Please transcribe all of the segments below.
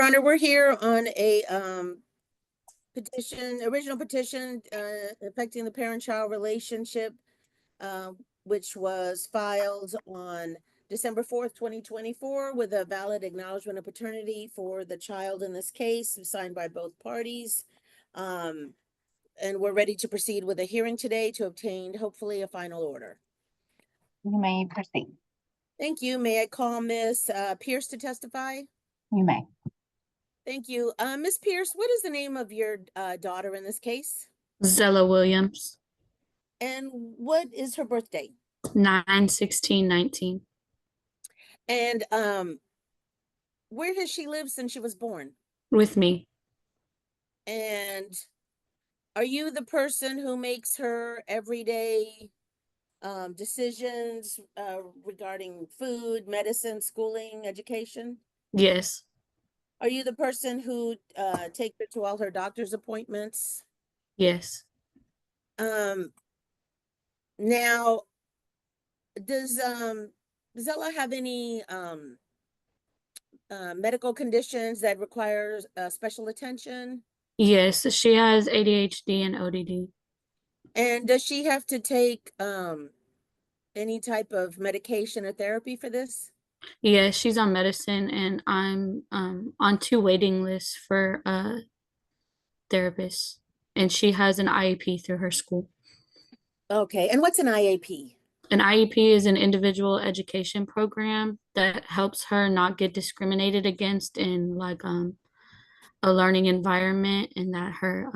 Honor, we're here on a original petition affecting the parent-child relationship, which was filed on December 4th, 2024, with a valid acknowledgement of paternity for the child in this case, signed by both parties. And we're ready to proceed with a hearing today to obtain, hopefully, a final order. You may proceed. Thank you. May I call Ms. Pierce to testify? You may. Thank you. Ms. Pierce, what is the name of your daughter in this case? Zella Williams, And what is her birthday? 9/16/19. And where has she lived since she was born? With me. And are you the person who makes her everyday decisions regarding food, medicine, schooling, education? Yes. Are you the person who takes her to all her doctor's appointments? Yes. Now, does Zella have any medical conditions that require special attention? Yes. She has ADHD and ODD. And does she have to take any type of medication or therapy for this? Yes, she's on medicine, and I'm on 2 waiting lists for therapists, and she has an IEP through her school. Okay, and what's an IAP? An IEP is an individual education program that helps her not get discriminated against in like a learning environment, and that her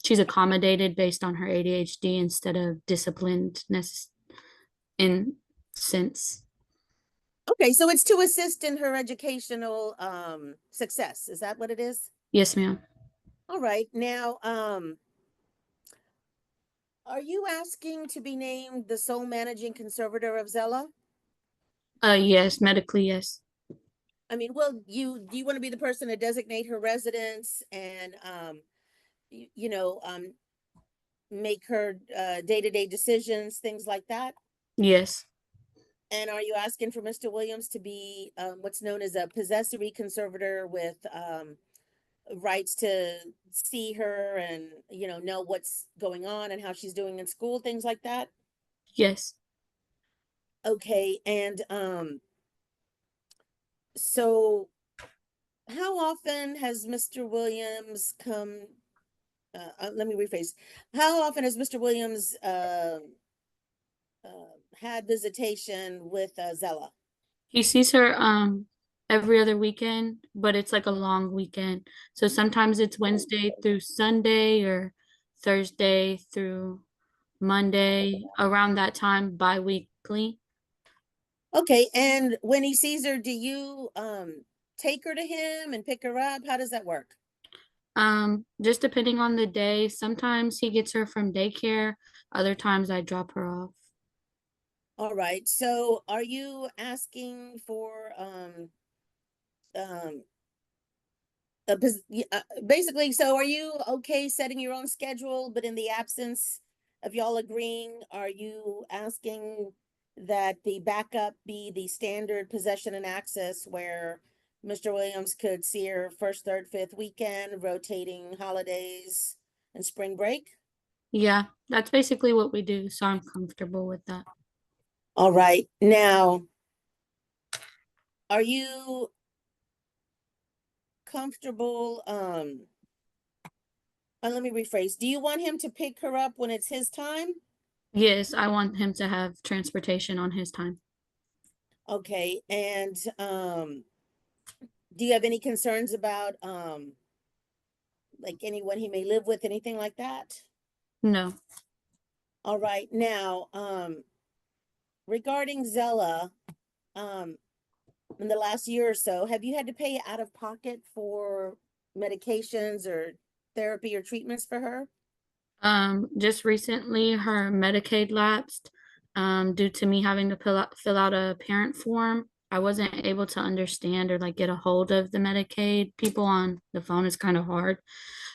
she's accommodated based on her ADHD instead of disciplined in sense. Okay, so it's to assist in her educational success. Is that what it is? Yes, ma'am. All right. Now, are you asking to be named the sole managing conservator of Zella? Yes, medically, yes. I mean, well, do you want to be the person to designate her residence and make her day-to-day decisions, things like that? Yes. And are you asking for Mr. Williams to be what's known as a possessory conservator with rights to see her and know what's going on and how she's doing in school, things like that? Yes. Okay, and so how often has Mr. Williams come let me rephrase. How often has Mr. Williams had visitation with Zella? He sees her every other weekend, but it's like a long weekend. So sometimes it's Wednesday through Sunday or Thursday through Monday, around that time, bi-weekly. Okay, and when he sees her, do you take her to him and pick her up? How does that work? Just depending on the day. Sometimes he gets her from daycare, other times I drop her off. All right, so are you asking for basically, so are you okay setting your own schedule, but in the absence of y'all agreeing, are you asking that the backup be the standard possession and access where Mr. Williams could see her first, third, fifth weekend, rotating holidays and spring break? Yeah, that's basically what we do, so I'm comfortable with that. All right, now, are you comfortable, let me rephrase. Do you want him to pick her up when it's his time? Yes, I want him to have transportation on his time. Okay, and do you have any concerns about like anyone he may live with, anything like that? No. All right, now regarding Zella, in the last year or so, have you had to pay out of pocket for medications or therapy or treatments for her? Just recently her Medicaid lapsed due to me having to fill out a parent form. I wasn't able to understand or like get a hold of the Medicaid people on the phone. Is kind of hard.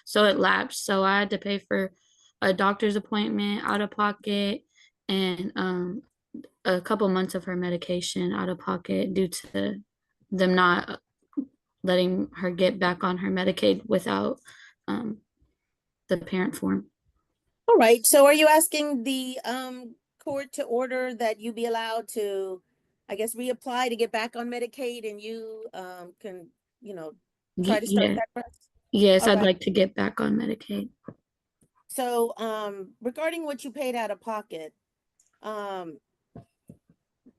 So it lapsed. So I had to pay for a doctor's appointment out of pocket and a couple months of her medication out of pocket due to them not letting her get back on her Medicaid without the parent form. All right, so are you asking the court to order that you be allowed to, I guess, reapply to get back on Medicaid and you can, you know, try to start Yeah. that process? Yes, All I'd right. like to get back on Medicaid. So regarding what you paid out of pocket,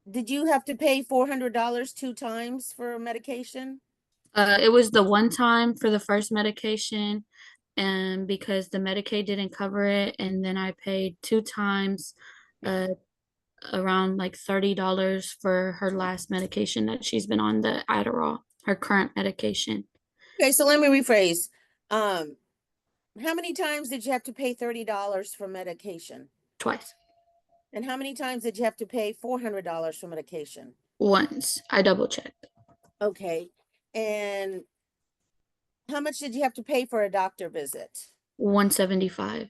did you have to pay $400 two times for medication? It was the one time for the first medication, and because the Medicaid didn't cover it, and then I paid two times, around like $30 for her last medication that she's been on, the Adderall, her current medication. Okay, so let me rephrase. How many times did you have to pay $30 for medication? Twice. And how many times did you have to pay $400 for medication? Once. I double checked. Okay, and how much did you have to pay for a doctor visit? 175.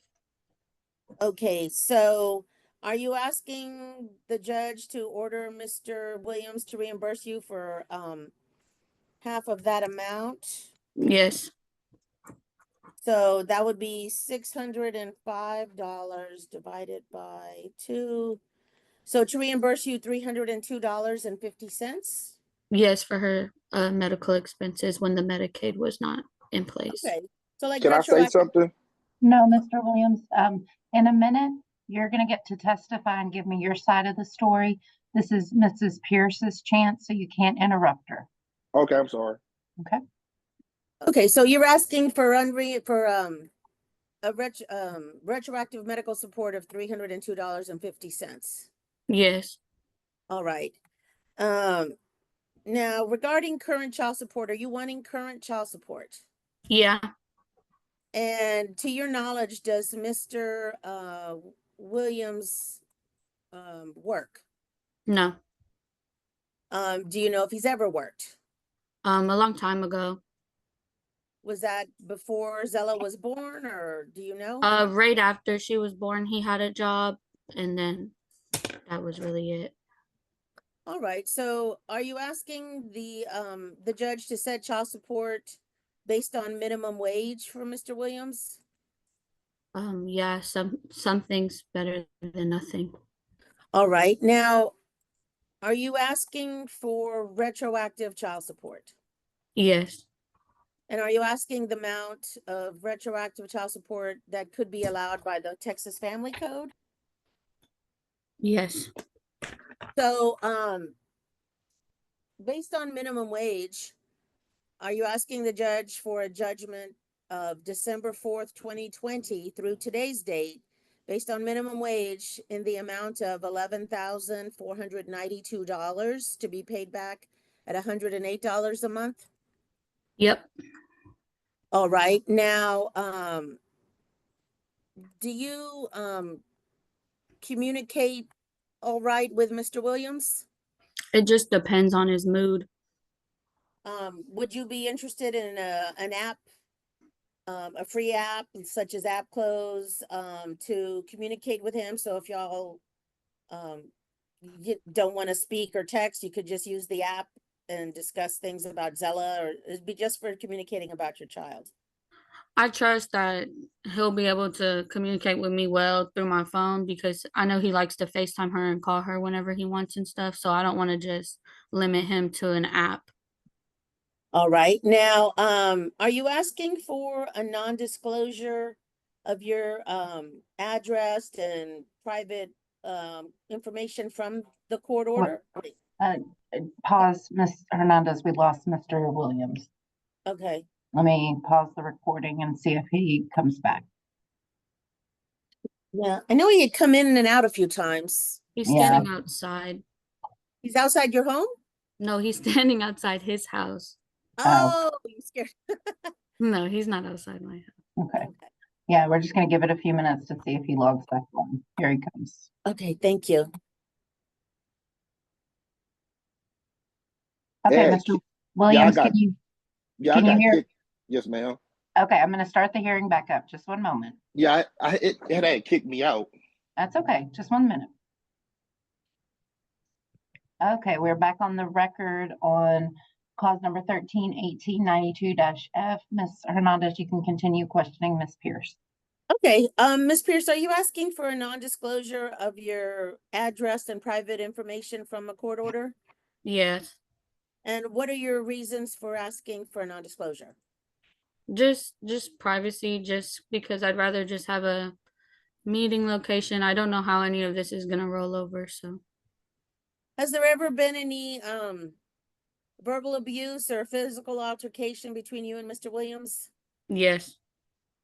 Okay, so are you asking the judge to order Mr. Williams to reimburse you for half of that amount? Yes. So that would be $605 divided by 2. So to reimburse you $302.50? Yes, for her medical expenses when the Medicaid was not in place. Okay, so like Can I say retroactive. something? No, Mr. Williams, in a minute, you're gonna get to testify and give me your side of the story. This is Mrs. Pierce's chance, so you can't interrupt her. Okay, I'm sorry. Okay? Okay, so you're asking for retroactive medical support of $302.50. Yes. All right. Now regarding current child support, are you wanting current child support? Yeah. And to your knowledge, does Mr. Williams work? No. Do you know if he's ever worked? A long time ago. Was that before Zella was born, or do you know? Right after she was born, he had a job, and then that was really it. All right, so are you asking the judge to set child support based on minimum wage for Mr. Williams? Yeah, something's better than nothing. All right, now, are you asking for retroactive child support? Yes. And are you asking the amount of retroactive child support that could be allowed by the Texas Family Code? Yes. So, based on minimum wage, are you asking the judge for a judgment of December 4th, 2020 through today's date, based on minimum wage in the amount of $11,492 to be paid back at $108 a month? Yep. All right, now, do you communicate all right with Mr. Williams? It just depends on his mood. Would you be interested in an app, a free app such as App Close, to communicate with him? So if y'all you don't want to speak or text, you could just use the app and discuss things about Zella, or it'd be just for communicating about your child. I trust that he'll be able to communicate with me well through my phone, because I know he likes to FaceTime her and call her whenever he wants and stuff. So I don't want to just limit him to an app. All right, now, are you asking for a non-disclosure of your address and private information from the court order? Pause, Ms. Hernandez, we lost Mr. Williams. Okay, Let me pause the recording and see if he comes back. yeah, I know he had come in and out a few times. He's Yeah. standing outside. He's outside your home? No, he's standing outside his house. Oh, you scared. No, he's not outside my house. Okay. Yeah, we're just gonna give it a few minutes to see if he logs back on. Here he comes. Okay, thank you. Okay, Yeah, Mr. Williams, got- can you I got hear? kicked. Yes, ma'am. Okay, I'm gonna start the hearing back up. Just one moment. Yeah, it had kicked me out. That's okay. Just 1 minute. Okay, we're back on the record on cause number 13-1892-F. Ms. Hernandez, you can continue questioning Ms. Pierce. Okay, Ms. Pierce, are you asking for a non-disclosure of your address and private information from a court order? Yes. And what are your reasons for asking for a non-disclosure? Just privacy, just because I'd rather just have a meeting location. I don't know how any of this is gonna roll over, so. Has there ever been any verbal abuse or physical altercation between you and Mr. Williams? Yes.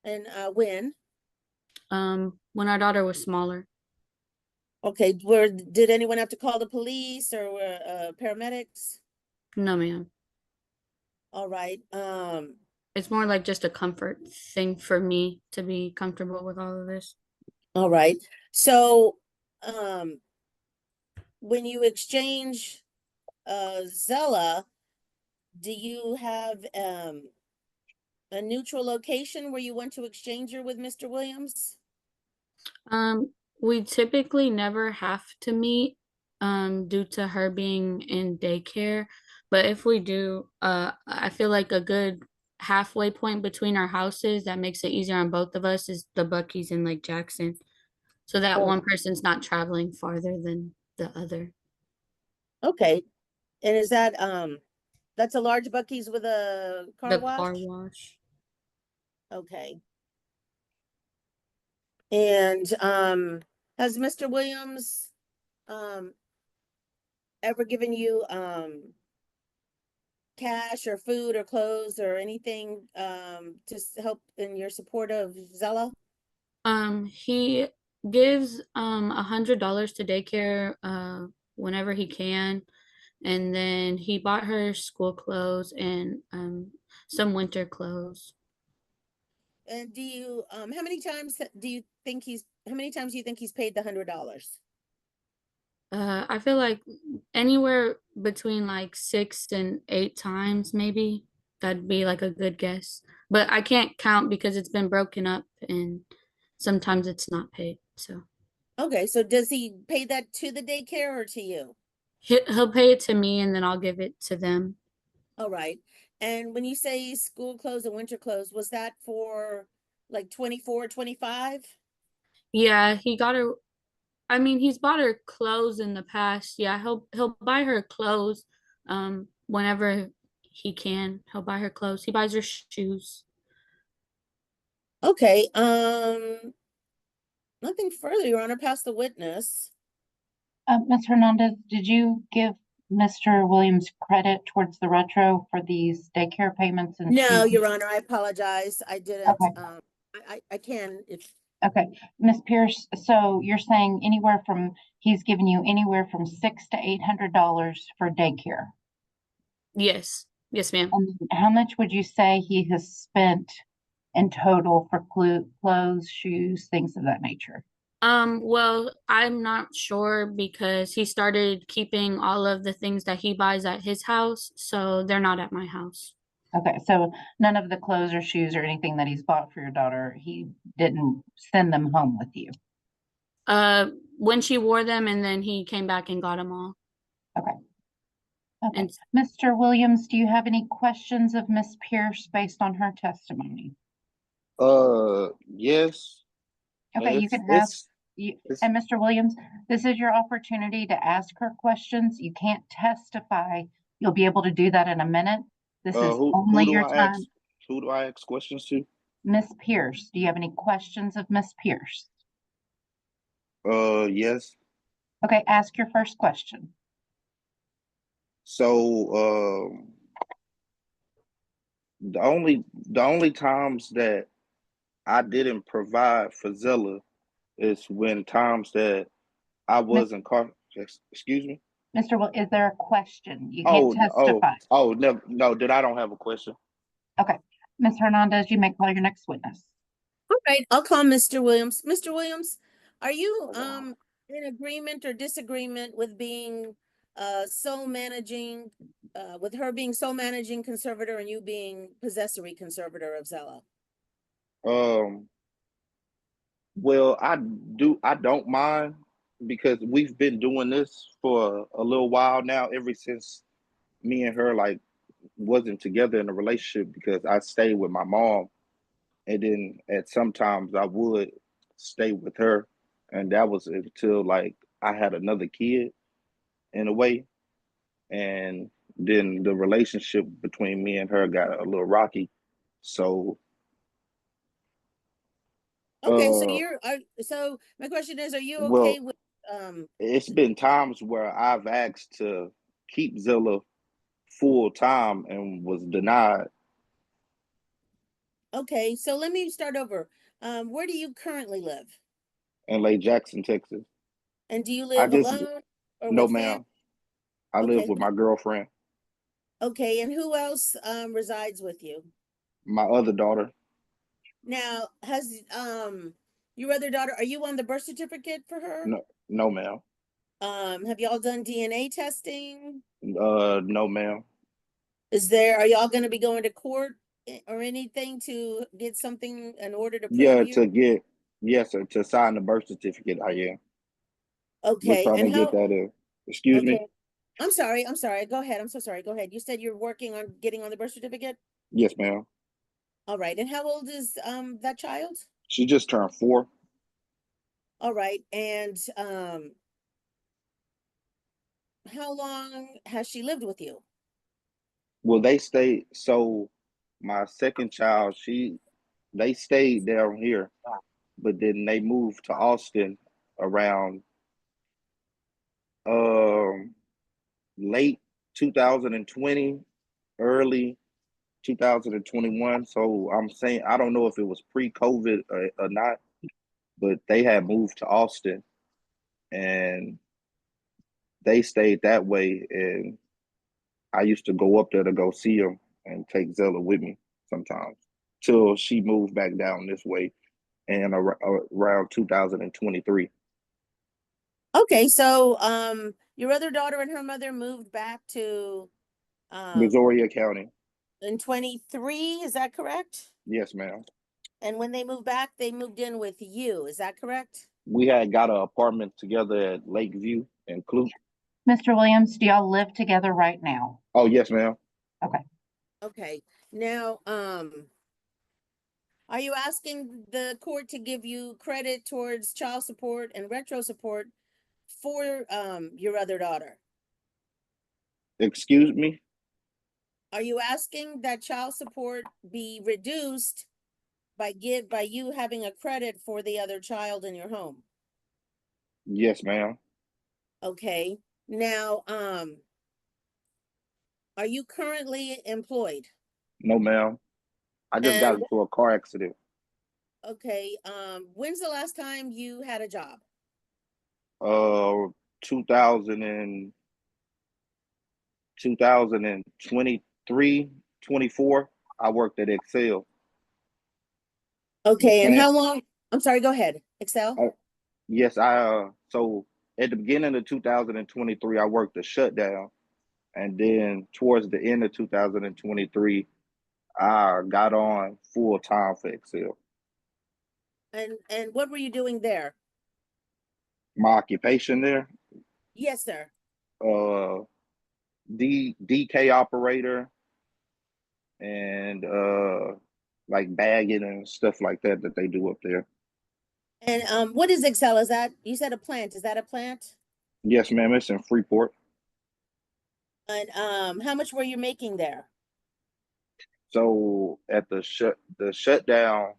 And when? When our daughter was smaller. Okay, did anyone have to call the police or paramedics? No, ma'am. All right. It's more like just a comfort thing for me to be comfortable with all of this. All right. So, when you exchange Zella, do you have a neutral location where you want to exchange her with Mr. Williams? We typically never have to meet due to her being in daycare. But if we do, I feel like a good halfway point between our houses that makes it easier on both of us is the Buc-ee's in Lake Jackson. So that Oh. one person's not traveling farther than the other. Okay. And is that that's a large Buc-ee's with a car The wash? car wash. Okay. And has Mr. Williams ever given you cash or food or clothes or anything to help in your support of Zella? He gives $100 to daycare whenever he can. And then he bought her school clothes and some winter clothes. And do you how many times do you think he's paid the $100? I feel like anywhere between like 6 and 8 times, maybe. That'd be like a good guess. But I can't count because it's been broken up and sometimes it's not paid. So Okay, so does he pay that to the daycare or to you? he'll pay it to me and then I'll give it to them. All right. And when you say school clothes and winter clothes, was that for like 24, 25? Yeah, he got her. I mean, he's bought her clothes in the past. Yeah, he'll buy her clothes whenever he can. He'll buy her clothes. He buys her shoes. Okay, nothing further, Your Honor, past the witness. Ms. Hernandez, did you give Mr. Williams credit towards the retro for these daycare payments and No, shoes? Your Honor, I apologize. I didn't. Okay. I can if Okay, Ms. Pierce, so you're saying he's given you anywhere from $600 to $800 for daycare. Yes. Yes, ma'am. And how much would you say he has spent in total for clothes, shoes, things of that nature? Well, I'm not sure because he started keeping all of the things that he buys at his house, so they're not at my house. Okay, so none of the clothes or shoes or anything that he's bought for your daughter, he didn't send them home with you. When she wore them and then he came back and got them all. Okay. Okay. And Mr. Williams, do you have any questions of Ms. Pierce based on her testimony? Yes. Okay, you can ask. And Mr. Williams, this is your opportunity to ask her questions. You can't testify. You'll be able to do that in a minute. This is only your time. Who do I ask questions to? Miss Pierce, do you have any questions of Miss Pierce? Yes. Okay, ask your first question. So, the only times that I didn't provide for Zella is when times that I wasn't excuse me. Mr. Will, is there a question? You can't testify. No, I don't have a question. Okay, Ms. Hernandez, you may call your next witness. all right, I'll call Mr. Williams. Mr. Williams, are you in agreement or disagreement with being sole managing with her being sole managing conservator and you being possessory conservator of Zella? Well, I don't mind because we've been doing this for a little while now, ever since me and her like wasn't together in a relationship because I stayed with my mom, and then at sometimes I would stay with her, and that was until like I had another kid in a way, and then the relationship between me and her got a little rocky. So Okay, so uh so my question is, are you okay well, with it's been times where I've asked to keep Zella full time and was denied. okay, so let me start over. Where do you currently live? In Lake Jackson, Texas. And do you I live just alone or No, with family? ma'am. I live Okay, with my girlfriend, okay, and who else resides with you? my other daughter. Now, has your other daughter, are you on the birth certificate for her? No, no, ma'am. Have y'all done DNA testing? No, ma'am. Are y'all gonna be going to court or anything to get something in order to prove Yeah, you? yes, sir, to sign the birth certificate. I am. We're Okay, trying and to get how, that in. Excuse me. okay, I'm sorry, go ahead, I'm so sorry, go ahead. You said you're working on getting on the birth certificate? Yes, ma'am. All right, and how old is that child? She just turned 4. All right, and how long has she lived with you? Well, they stayed. So my second child, they stayed down here, but then they moved to Austin around um late 2020, early 2021. So I'm saying I don't know if it was pre-COVID or not, but they had moved to Austin and they stayed that way. And I used to go up there to go see them and take Zella with me sometimes till she moved back down this way and around 2023. Okay, so your other daughter and her mother moved back to Missouri County. in 23, is that correct? Yes, ma'am. And when they moved back, they moved in with you, is that correct? We had got an apartment together at Lakeview and Clute. Mr. Williams, do y'all live together right now? Oh, yes, ma'am. Okay. Okay, now are you asking the court to give you credit towards child support and retro support for your other daughter? Excuse me? Are you asking that child support be reduced by you having a credit for the other child in your home? Yes, ma'am. Okay. Now, are you currently employed? No, ma'am. I just got And into a car accident. okay, when's the last time you had a job? 2000 and 2023, 24. I worked at Excel. The Okay, and plant. how long? I'm sorry, go ahead. Excel? Yes, so at the beginning of 2023, I worked a shutdown. And then towards the end of 2023, I got on full time for Excel. And what were you doing there? My occupation there, Yes, sir. DK operator and like bagging and stuff like that they do up there. And what is Excel? Is that, you said a plant? Is that a plant? Yes, ma'am. It's in Freeport. And how much were you making there? So at the shutdown,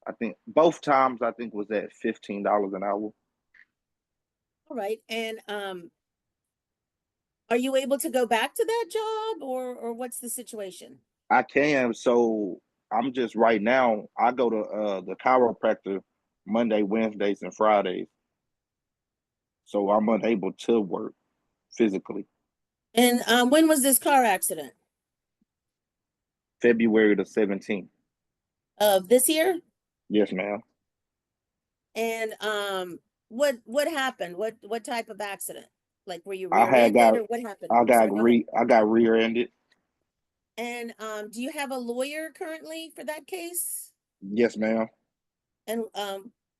I think both times I think was at $15 an hour. All right. And are you able to go back to that job or what's the situation? I can. So I'm just right now. I go to the chiropractor Monday, Wednesdays, and Fridays. So I'm unable to work physically. And when was this car accident? February the 17th. Of this year? Yes, ma'am. And what happened? What type of accident? Like were you I had rear-ended got or what happened? I'm sorry, go ahead. I got rear-ended. And do you have a lawyer currently for that case? Yes, ma'am. And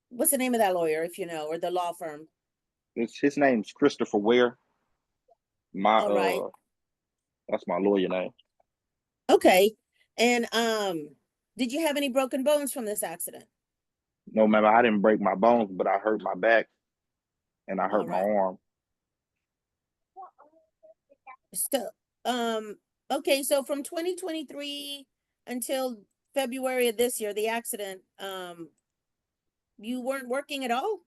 what's the name of that lawyer, if you know, or the law firm? His name's Christopher Ware. My All right. That's my lawyer name. Okay. And did you have any broken bones from this accident? No, ma'am, I didn't break my bones, but I hurt my back and I hurt my arm. So, okay, so from 2023 until February of this year, the accident, you weren't working at all?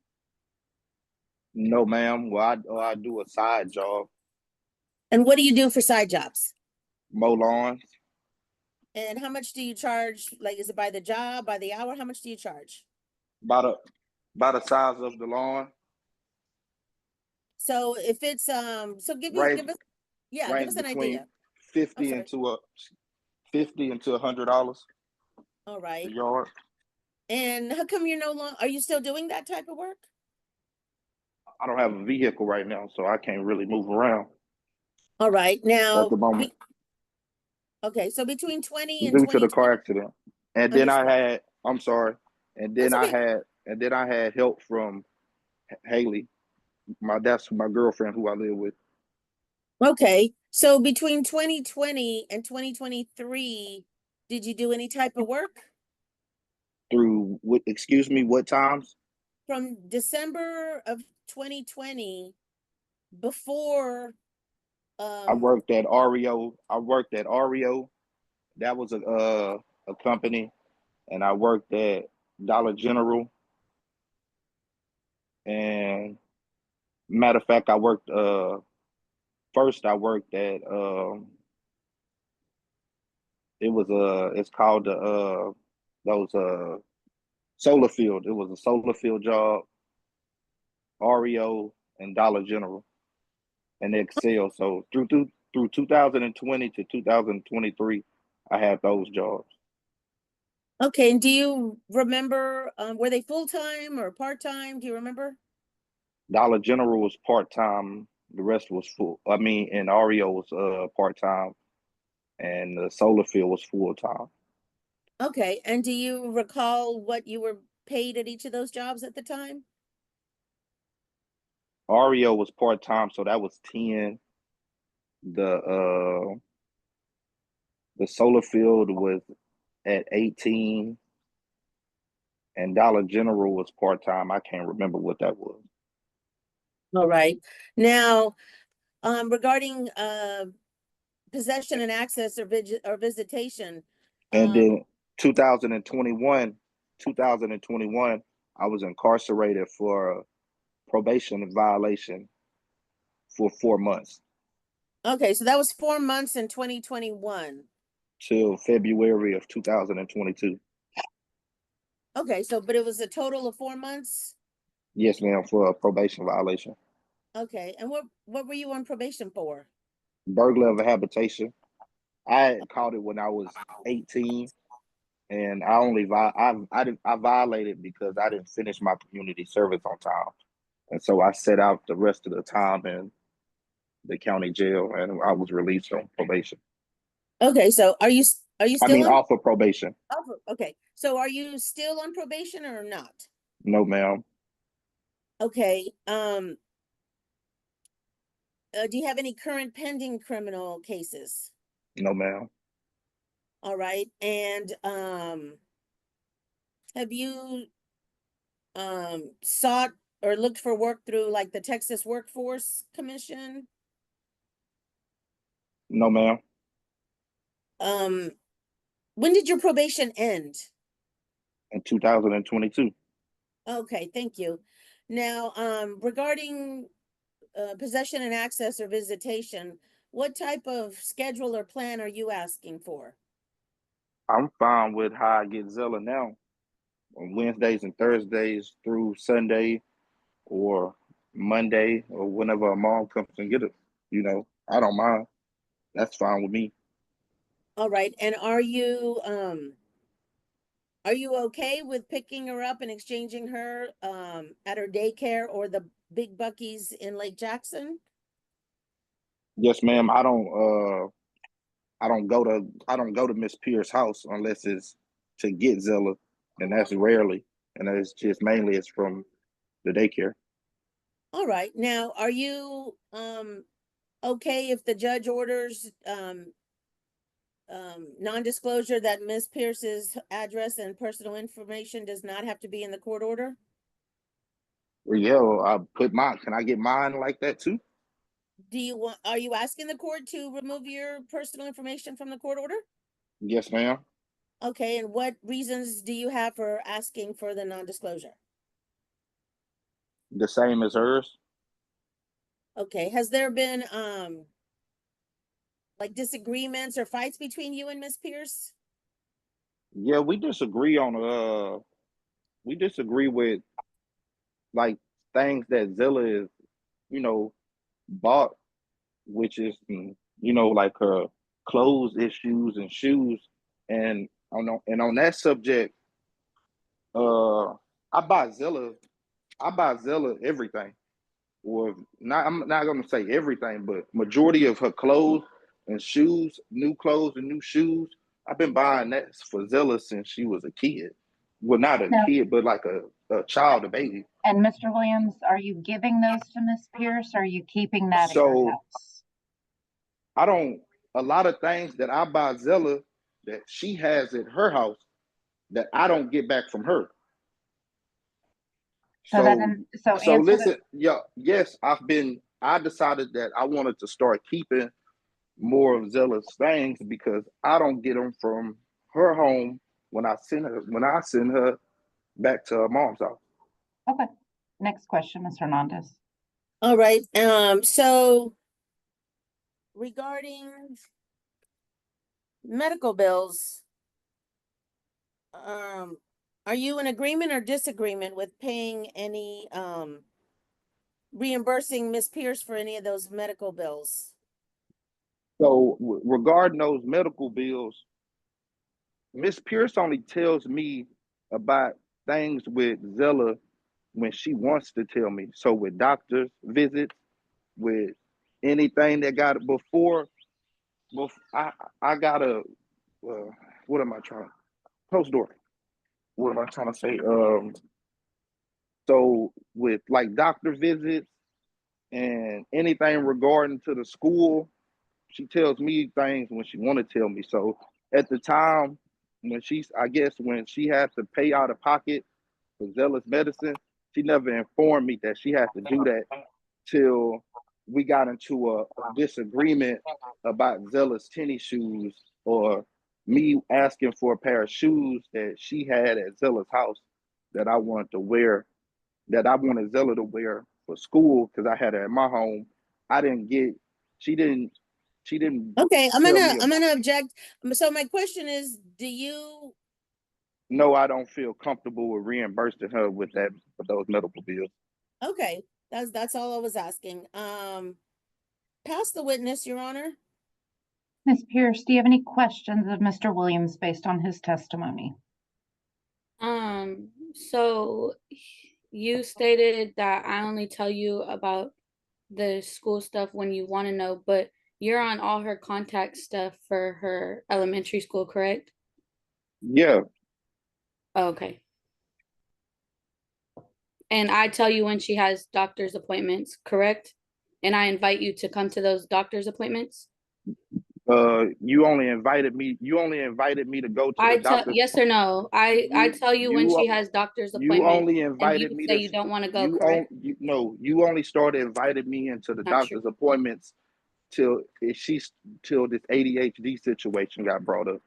No, ma'am. Well, I do a side job. And what do you do for side jobs? Mow lawns. And how much do you charge? Like, is it by the job, by the hour? How much do you charge? By the size of the lawn. So if it's so give us an idea. 50 into $100 All right. a yard. And how come you're are you still doing that type of work? I don't have a vehicle right now, so I can't really move around. All right. Now at the moment. Okay, so between 20 and due to the car accident. And then I'm sorry. And then I had help from Haley. That's my girlfriend who I live with. Okay. So between 2020 and 2023, did you do any type of work? Through what times? From December of 2020 before I worked at REO. That was a company, and I worked at Dollar General. And matter of fact, I worked first I worked at it's called those solar field. It was a solar field job, REO and Dollar General and Excel. So through 2020 to 2023, I had those jobs. Okay, and do you remember were they full-time or part-time? Do you remember? Dollar General was part-time, the rest was full. I mean, and REO was part-time, and the solar field was full-time. Okay, and do you recall what you were paid at each of those jobs at the time? REO was part-time, so that was 10. The solar field was at 18, and Dollar General was part-time. I can't remember what that was. All right. Now, regarding possession and access or visitation. And then 2021, I was incarcerated for a probation violation for 4 months. Okay, so that was 4 months in 2021. Till February of 2022. Okay, so but it was a total of 4 months? Yes, ma'am, for a probation violation. Okay, and what were you on probation for? Burglar of a habitation. I caught it when I was 18, and I violated because I didn't finish my community service on time, and so I set out the rest of the time in the county jail, and I was released on probation. Okay, so are you still off of probation? Okay, so are you still on probation or not? No, ma'am. Okay, do you have any current pending criminal cases? No, ma'am. All right, and have you sought or looked for work through like the Texas Workforce Commission? No, ma'am. When did your probation end? In 2022. Okay, thank you. Now, regarding possession and access or visitation, what type of schedule or plan are you asking for? I'm fine with how I get Zella now, on Wednesdays and Thursdays through Sunday or Monday or whenever a mom comes and get it. I don't mind. That's fine with me. All right, and are you okay with picking her up and exchanging her at her daycare or the Big Bucky's in Lake Jackson? Yes, ma'am. I don't go to Miss Pierce's house unless it's to get Zella, and that's rarely. And it's just mainly it's from the daycare. All right. Now, are you okay if the judge orders non-disclosure that Ms. Pierce's address and personal information does not have to be in the court order? Well, yeah, I put mine. Can I get mine like that too? Are you asking the court to remove your personal information from the court order? Yes, ma'am. Okay, and what reasons do you have for asking for the non-disclosure? The same as hers. Okay, has there been like disagreements or fights between you and Miss Pierce? Yeah, we disagree with like things that Zella is, bought, which is like her clothes issues and shoes. And on that subject, I buy Zella everything. Or not, I'm not gonna say everything, but majority of her clothes and shoes, new clothes and new shoes, I've been buying that for Zella since she was a kid. Well, not a kid, but like a child, a baby. And Mr. Williams, are you giving those to Miss Pierce, or are you keeping that at your house? A lot of things that I buy Zella that she has at her house that I don't get back from her. So listen, yes, I decided that I wanted to start keeping more of Zella's things because I don't get them from her home when I send her back to her mom's house. Okay. Next question, Ms. Hernandez. All right. So regarding medical bills, are you in agreement or disagreement with paying any reimbursing Miss Pierce for any of those medical bills? So regarding those medical bills, Miss Pierce only tells me about things with Zella when she wants to tell me. So with doctor's visits, with anything that got before I got a what am I trying to close door? What am I trying to say? So with like doctor visits and anything regarding to the school, she tells me things when she want to tell me. So at the time when when she had to pay out of pocket for Zella's medicine, she never informed me that she had to do that till we got into a disagreement about Zella's tennis shoes or me asking for a pair of shoes that she had at Zella's house that I wanted Zella to wear for school because I had her at my home. She didn't Okay, I'm gonna object. So my question is, do you? No, I don't feel comfortable with reimbursing her with those medical bills. Okay, that's all I was asking. Pass the witness, Your Honor. Ms. Pierce, do you have any questions of Mr. Williams based on his testimony? So you stated that I only tell you about the school stuff when you want to know, but you're on all her contact stuff for her elementary school, correct? Yeah. Okay. And I tell you when she has doctor's appointments, correct? And I invite you to come to those doctor's appointments? You only invited me to go to the doctor. Yes or no? I tell you when she has doctor's appointments. You only invited me to you don't want to go, correct? You only started inviting me into the doctor's appointments till this ADHD situation got brought up.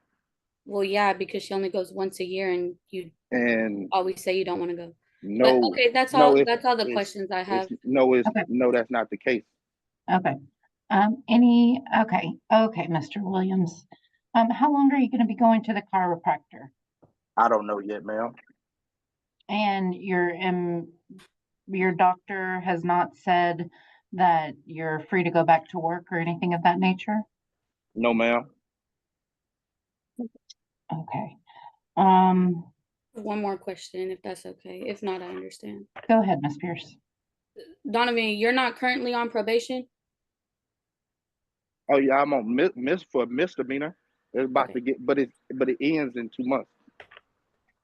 Well, yeah, because she only goes once a year and you always say you don't want to go. No. But, okay, that's all the questions I have. No, that's not the case. Okay. Okay, Mr. Williams. How long are you going to be going to the chiropractor? I don't know yet, ma'am. And your doctor has not said that you're free to go back to work or anything of that nature? No, ma'am. Okay. One more question, if that's okay. If not, I understand. Go ahead, Ms. Pierce. Donovan, you're not currently on probation? Oh yeah, I'm on for misdemeanor. It's about to get, but it ends in 2 months.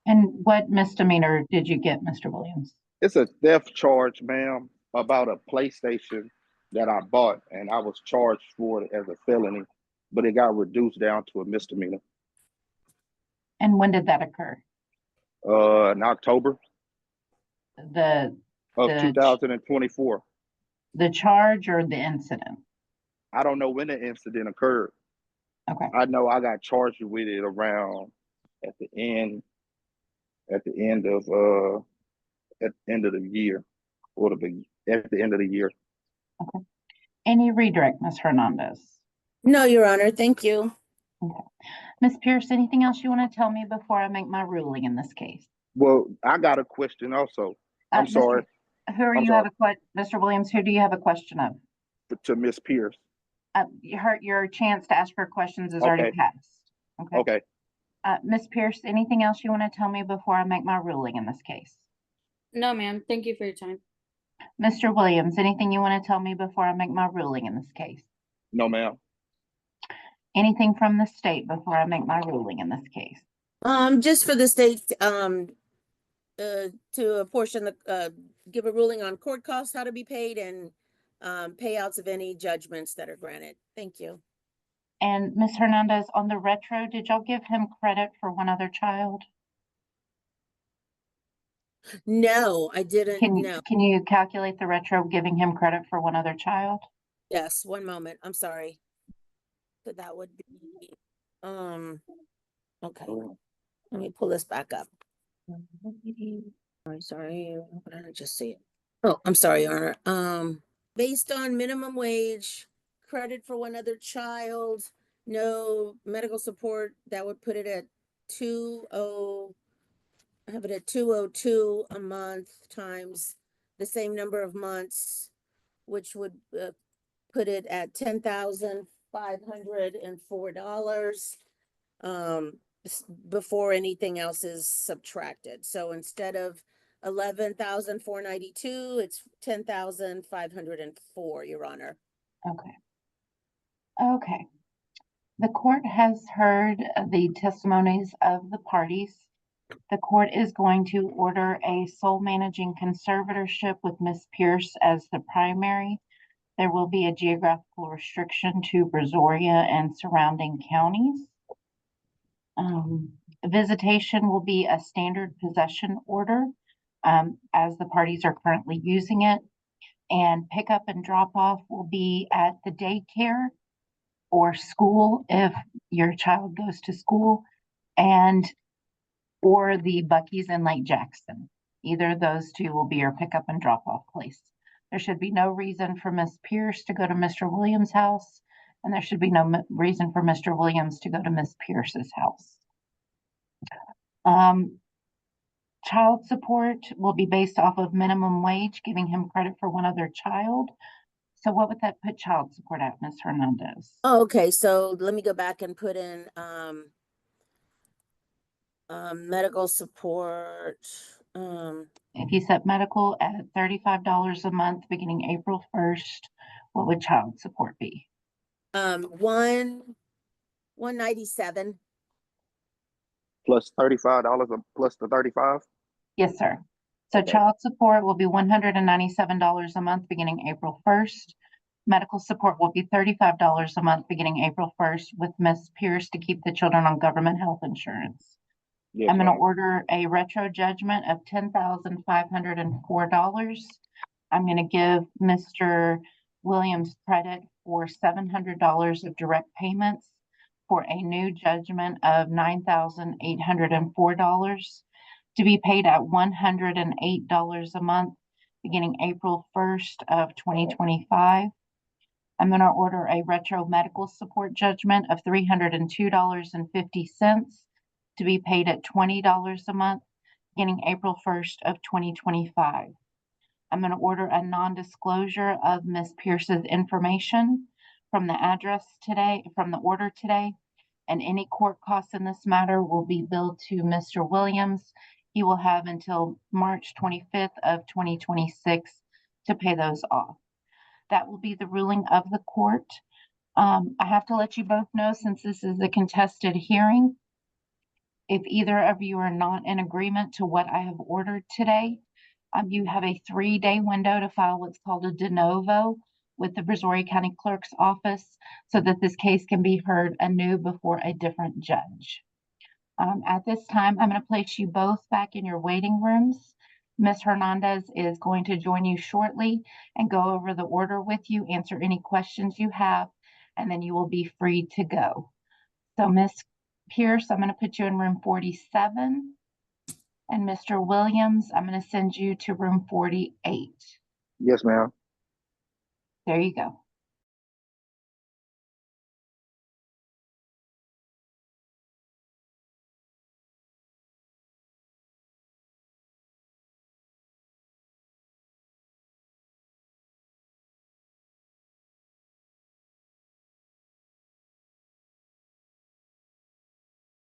And what misdemeanor did you get, Mr. Williams? It's a theft charge, ma'am, about a PlayStation that I bought, and I was charged for it as a felony, but it got reduced down to a misdemeanor. And when did that occur? In October The of 2024. The charge or the incident? I don't know when the incident occurred. Okay. I know I got charged with it around at the end of the year, or at the end of the year. Okay. Any redirect, Ms. Hernandez? No, Your Honor, thank you. Okay. Ms. Pierce, anything else you want to tell me before I make my ruling in this case? Well, I got a question also. I'm sorry. Mr. Williams, who do you have a question of? To Miss Pierce. Your chance to ask her questions is already passed. Okay. Ms. Pierce, anything else you want to tell me before I make my ruling in this case? No, ma'am. Thank you for your time. Mr. Williams, anything you want to tell me before I make my ruling in this case? No, ma'am. Anything from the state before I make my ruling in this case? Just for the state, to apportion give a ruling on court costs, how to be paid, and payouts of any judgments that are granted. Thank you. And Ms. Hernandez, on the retro, did y'all give him credit for one other child? No, I didn't. No. Can you calculate the retro giving him credit for one other child? Yes, one moment. I'm sorry. So that would be, okay. Let me pull this back up. I'm sorry. What did I just see it? Oh, I'm sorry, Your Honor. Based on minimum wage, credit for one other child, no medical support, that would put it at I have it at 202 a month times the same number of months, which would put it at $10,504 before anything else is subtracted. So instead of 11,492, it's 10,504, Your Honor. Okay. Okay. The court has heard the testimonies of the parties. The court is going to order a sole managing conservatorship with Ms. Pierce as the primary. There will be a geographical restriction to Brazoria and surrounding counties. Visitation will be a standard possession order, as the parties are currently using it. And pickup and drop off will be at the daycare or school if your child goes to school, or the Buc-ee's in Lake Jackson. Either of those two will be your pickup and drop off place. There should be no reason for Ms. Pierce to go to Mr. Williams' house, and there should be no reason for Mr. Williams to go to Ms. Pierce's house. Child support will be based off of minimum wage, giving him credit for one other child. So what would that put child support at, Ms. Hernandez? Oh, okay, so let me go back and put in medical support. If you set medical at $35 a month beginning April 1st, what would child support be? 197. Plus $35 plus the 35? Yes, sir. So Okay. Child support will be $197 a month beginning April 1st. Medical support will be $35 a month beginning April 1st with Ms. Pierce to keep the children on government health insurance. Yes, I'm going to ma'am. order a retro judgment of $10,504. I'm going to give Mr. Williams credit for $700 of direct payments for a new judgment of $9,804 to be paid at $108 a month beginning April 1st of 2025. I'm going to order a retro medical support judgment of $302.50 to be paid at $20 a month beginning April 1st of 2025. I'm going to order a non-disclosure of Ms. Pierce's information from the order today, and any court costs in this matter will be billed to Mr. Williams. He will have until March 25th of 2026 to pay those off. That will be the ruling of the court. I have to let you both know, since this is a contested hearing, if either of you are not in agreement to what I have ordered today, you have a 3-day window to file what's called a de novo with the Brazoria County Clerk's office so that this case can be heard anew before a different judge. At this time, I'm going to place you both back in your waiting rooms. Ms. Hernandez is going to join you shortly and go over the order with you, answer any questions you have, and then you will be free to go. So Ms. Pierce, I'm going to put you in room 47. And Mr. Williams, I'm going to send you to room 48. Yes, ma'am. There you go.